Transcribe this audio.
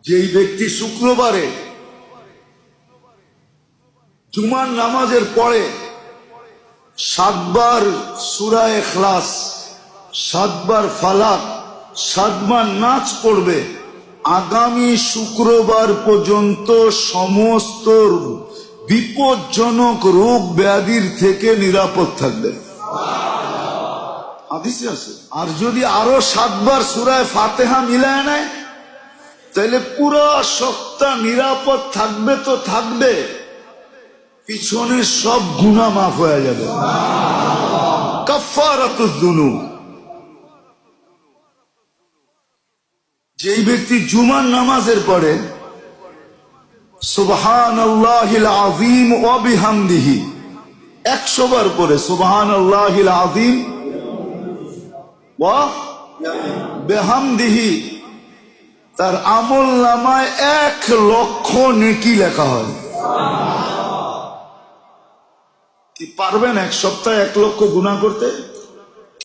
যেই ব্যক্তি শুক্রবারে জুমার নামাজের পরে 7 বার সূরা ইখলাস, 7 বার ফালাক, 7 বার নাচ পড়বে, আগামী শুক্রবার পর্যন্ত সমস্ত বিপজ্জনক রোগ ব্যাধির থেকে নিরাপদ থাকবে। হাদিসে আছে। আর যদি আরো 7 বার সূরা ফাতিহা মিলায় নেয় তাহলে পুরো সপ্তাহ নিরাপদ থাকবে। তো থাকবে, পিছনে সব গুনাহ মাফ হয়ে যাবে। কাফারাতুয যুনুব। যেই ব্যক্তি জুমার নামাজের পরে সুবহানাল্লাহিল আযীম ওয়া বিহামদিহি 100 বার পরে সুবহানাল্লাহিল আযীম ওয়া বিহামদিহি, তার আমল নামায় 1 লক্ষ নেকি লেখা হয়। কি পারবেন এক সপ্তাহে 1 লক্ষ গুনাহ করতে?